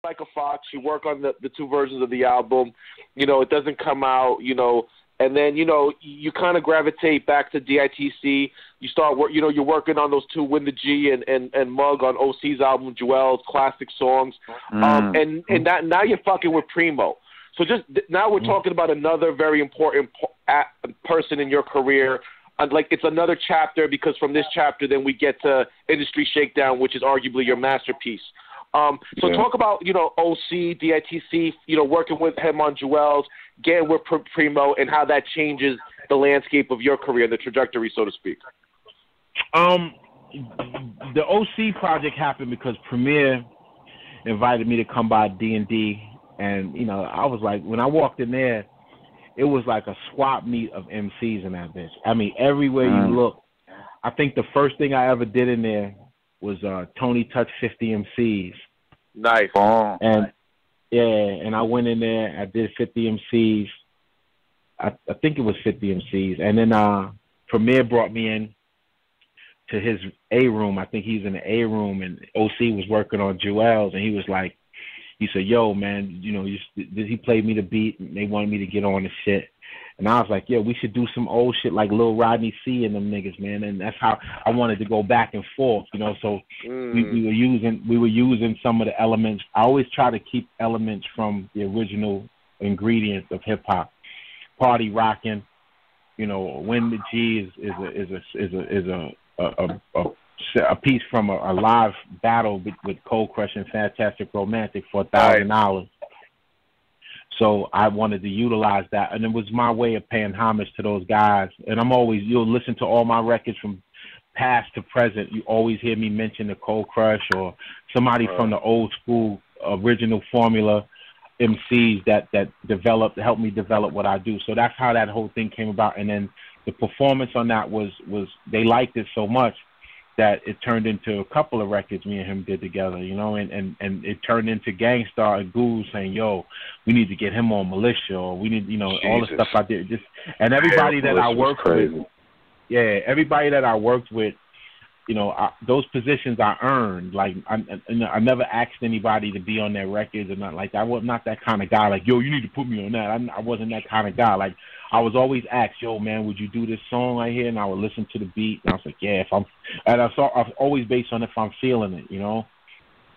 like a fox. You work on the two versions of the album. You know, it doesn't come out. You know, and then you kind of gravitate back to DITC. You start you're working on those two Win the G and Mug on OC's album Jewelz, classic songs. And now you're fucking with Primo. So just now we're talking about another very important person in your career. Like it's another chapter, because from this chapter then we get to Industry Shakedown, which is arguably your masterpiece. So talk about, OC, DITC, working with him on Jewelz, getting with Primo, and how that changes the landscape of your career, the trajectory, so to speak. The OC project happened because Premier invited me to come by D&D, and, I was like, when I walked in there, it was like a swap meet of MCs in that bitch. I mean, everywhere you look. I think the first thing I ever did in there was Tony Touch 50 MCs. Nice. And I went in there, I did 50 MCs. I think it was 50 MCs. And then Premier brought me in to his A room. I think he's in the A room, and OC was working on Jewelz, and he said, yo, man, he played me the beat, and they wanted me to get on the shit. And I was like, yeah, we should do some old shit like Lil Rodney C and them niggas, man. And that's how I wanted to go back and forth, So we were using some of the elements. I always try to keep elements from the original ingredients of hip hop. Party rocking, Win the G is a piece from a live battle with Cold Crush and Fantastic Romantic for $1,000. So I wanted to utilize that, and it was my way of paying homage to those guys. And you'll listen to all my records from past to present. You always hear me mention the Cold Crush or somebody from the old school original formula MCs that helped me develop what I do. So that's how that whole thing came about. And then the performance on that was they liked it so much that it turned into a couple of records me and him did together, and it turned into Gangstar and Guru saying, yo, we need to get him on Militia, or we need, all the stuff I did. And everybody that I worked with, everybody that I worked with, those positions I earned. Like, I never asked anybody to be on their records or not like that. I was not that kind of guy, like, yo, you need to put me on that. I wasn't that kind of guy. Like, I was always asked, yo, man, would you do this song right here? And I would listen to the beat, and I was like, yeah, I was always based on if I'm feeling it,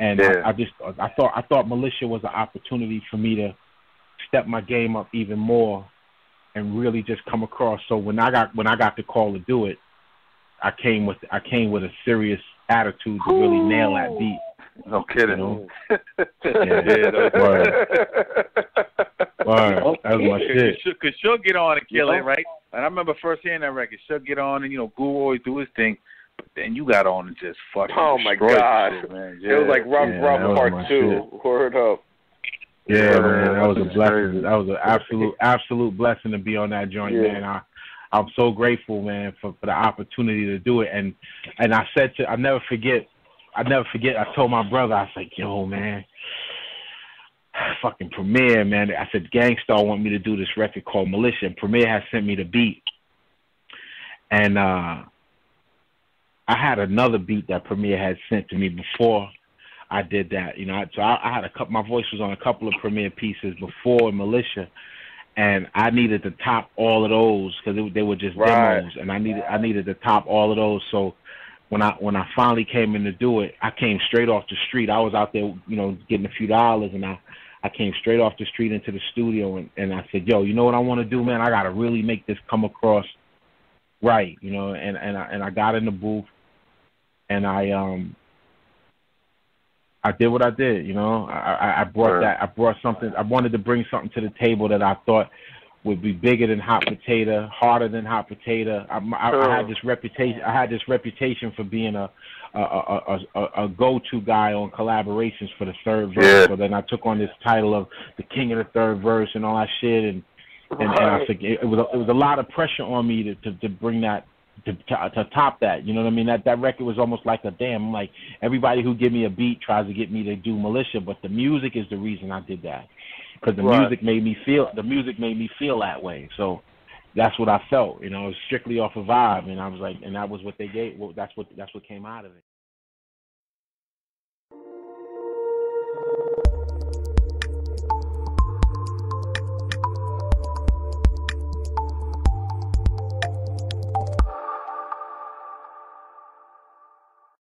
And I thought Militia was an opportunity for me to step my game up even more and really just come across. So when I got the call to do it, I came with a serious attitude to really nail that beat. No kidding. Word. That was my shit. Because she'll get on and kill it, right? And I remember first hearing that record. She'll get on and, Guru always do his thing. But then you got on and just fucking destroyed shit, man. It was like Rough Part 2. Word up. Yeah, man. That was a blessing. That was an absolute blessing to be on that joint, man. I'm so grateful, man, for the opportunity to do it. And I said I never forget, I told my brother, I was like, yo, man, fucking Premier, man. I said, Gangstar want me to do this record called Militia. And Premier has sent me the beat. And I had another beat that Premier had sent to me before I did that. So I had my voice was on a couple of Premier pieces before Militia. And I needed to top all of those because they were just demos, and I needed to top all of those. So when I finally came in to do it, I came straight off the street. I was out there, getting a few dollars, and I came straight off the street into the studio, and I said, yo, you know what I want to do, man? I got to really make this come across right, And I got in the booth, and I did what I did, I brought something. I wanted to bring something to the table that I thought would be bigger than Hot Potato, harder than Hot Potato. I had this reputation. I had this reputation for being a go-to guy on collaborations for the third verse. So then I took on this title of the King of the Third Verse and all that shit, and I think it was a lot of pressure on me to bring that. To top that, you know what I mean? That record was almost like a damn. Like everybody who give me a beat tries to get me to do Militia, but the music is the reason I did that because the music made me feel. The music made me feel that way. So that's what I felt. It was strictly off a vibe, and I was like, and that was what they gave. Well, that's what came out of it.